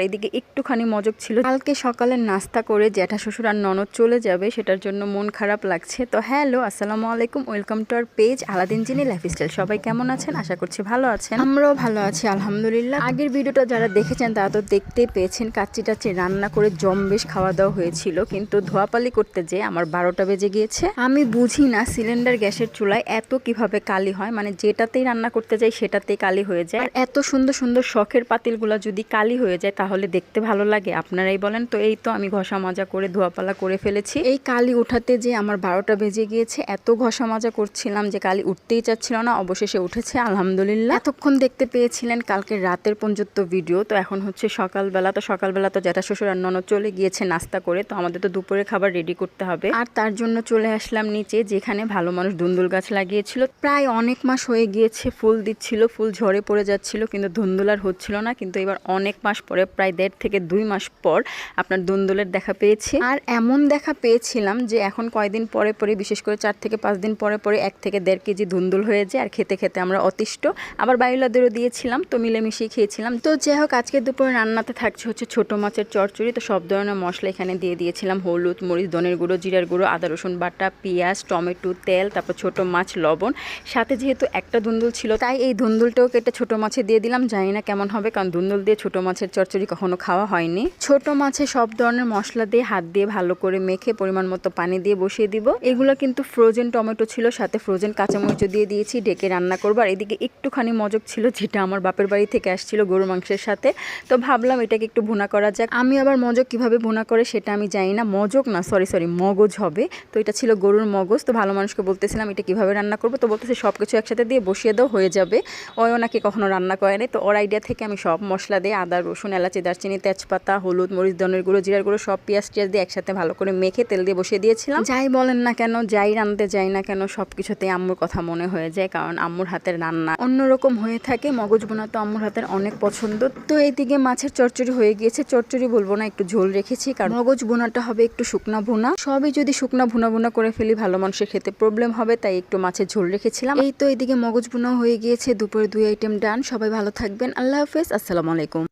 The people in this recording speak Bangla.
এদিকে একটুখানি মজক ছিল। কালকে সকালে নাস্তা করে জ্যাঠা শ্বশুর আর ননদ চলে যাবে, সেটার জন্য মন খারাপ লাগছে। তো হ্যালো, আসসালামু আলাইকুম, welcome to our page Aladdin genie lifestyle. সবাই কেমন আছেন? আশা করছি ভালো আছেন। আমরাও ভালো আছি আলহামদুলিল্লাহ। আগের ভিডিওটা যারা দেখেছেন তারা তো দেখতেই পেয়েছেন, কাচ্চি টাচ্চি রান্না করে জম্বেশ খাওয়া দাওয়া হয়েছিল। কিন্তু ধোয়াপালি করতে যেয়ে আমার 12টা বেজে গিয়েছে। আমি বুঝি না সিলিন্ডার গ্যাসের চুলায় এত কিভাবে কালি হয়, মানে যেটাতেই রান্না করতে যাই সেটাতেই কালি হয়ে যায়। আর এত সুন্দর সুন্দর শখের পাতিলগুলো যদি কালি হয়ে যায় তাহলে দেখতে ভালো লাগে? আপনারাই বলেন। তো এই তো আমি ঘষা মাজা করে ধোয়াপালা করে ফেলেছি। এই কালি উঠাতে যে আমার 12টা বেজে গিয়েছে। এত ঘষা মাজা করছিলাম যে কালি উঠতেই চাচ্ছিল না, অবশেষে উঠেছে আলহামদুলিল্লাহ। এতক্ষণ দেখতে পেয়েছিলেন কালকে রাতের পর্যন্ত ভিডিও। তো এখন হচ্ছে সকালবেলা। তো সকালবেলা তো জ্যাঠা শ্বশুর আর ননদ চলে গিয়েছে নাস্তা করে। তো আমাদের তো দুপুরে খাবার রেডি করতে হবে। আর তার জন্য চলে আসলাম নিচে, যেখানে ভালো মানুষ ধুন্দুল গাছ লাগিয়েছিল। প্রায় অনেক মাস হয়ে গিয়েছে ফুল দিচ্ছিল, ফুল ঝরে পড়ে যাচ্ছিল, কিন্তু ধুন্দুল আর হচ্ছিল না। কিন্তু এবার অনেক মাস পরে, প্রায় 1.5 থেকে 2 মাস পর আপনার ধুন্দুলের দেখা পেয়েছি। আর এমন দেখা পেয়েছিলাম যে এখন কয়দিন পরে পরে, বিশেষ করে 4 থেকে 5 দিন পরে পরে 1 থেকে 1.5 কেজি ধুন্দুল হয়ে যায়। আর খেতে খেতে আমরা অতিষ্ঠ। আবার বাইলাদেরও দিয়েছিলাম, তো মিলেমিশেই খেয়েছিলাম। তো যাই হোক, আজকে দুপুরে রান্নাতে থাকছে হচ্ছে ছোট মাছের চচ্চড়ি। তো সব ধরনের মশলা এখানে দিয়ে দিয়েছিলাম, হলুদ, মরিচ, ধনের গুঁড়ো, জিরার গুঁড়ো, আদা রসুন বাটা, পেঁয়াজ, টমেটো, তেল, তারপর ছোট মাছ, লবণ। সাথে যেহেতু একটা ধুন্দুল ছিল তাই এই ধুন্দুলটাও কেটে ছোট মাছে দিয়ে দিলাম। জানি না কেমন হবে, কারণ ধুন্দুল দিয়ে ছোট মাছের চচ্চড়ি কখনো খাওয়া হয়নি। ছোট মাছে সব ধরনের মশলা দিয়ে হাত দিয়ে ভালো করে মেখে পরিমাণ মতো পানি দিয়ে বসিয়ে দিব। এগুলো কিন্তু ফ্রোজেন টমেটো ছিল, সাথে ফ্রোজেন কাঁচামরিচ দিয়ে দিয়েছি, ডেকে রান্না করবো। আর এদিকে একটুখানি মজক ছিল, যেটা আমার বাপের বাড়ি থেকে আসছিল গরু মাংসের সাথে। তো ভাবলাম এটাকে একটু ভুনা করা যাক। আমি আবার মজক কিভাবে ভুনা করে সেটা আমি জানি না। মজক না, সরি মগজ হবে। তো এটা ছিল গরুর মগজ। তো ভালো মানুষকে বলতেছিলাম এটা কিভাবে রান্না করবো। তো বলতেছে সব কিছু একসাথে দিয়ে বসিয়ে দাও, হয়ে যাবে। ওও নাকি কখনো রান্না করে নাই। তো ওর আইডিয়া থেকে আমি সব মশলা দিয়ে আদা রসুন এলাচি দারচিনি তেজপাতা হলুদ মরিচ ধনের গুঁড়ো জিরার গুঁড়ো সব পেঁয়াজ টিয়াজ দিয়ে একসাথে ভালো করে মেখে তেল দিয়ে বসিয়ে দিয়েছিলাম। যাই বলেন না কেন, যাই রাঁধতে যাই না কেন, সব কিছুতেই আম্মুর কথা মনে হয়ে যায়, কারণ আম্মুর হাতের রান্না অন্যরকম হয়ে থাকে। মগজ বোনা তো আম্মুর হাতের অনেক পছন্দ। তো এইদিকে মাছের চচ্চড়ি হয়ে গিয়েছে। চচ্চড়ি বলবো না, একটু ঝোল রেখেছি, কারণ মগজ বোনাটা হবে একটু শুকনা ভুনা। সবই যদি শুকনা ভুনা ভুনা করে ফেলি ভালো মানুষের খেতে প্রবলেম হবে, তাই একটু মাছের ঝোল রেখেছিলাম। এই তো এইদিকে মগজ বোনা হয়ে গিয়েছে। দুপুরে 2 আইটেম ডান। সবাই ভালো থাকবেন। আল্লাহ হাফেজ, আসসালামু আলাইকুম।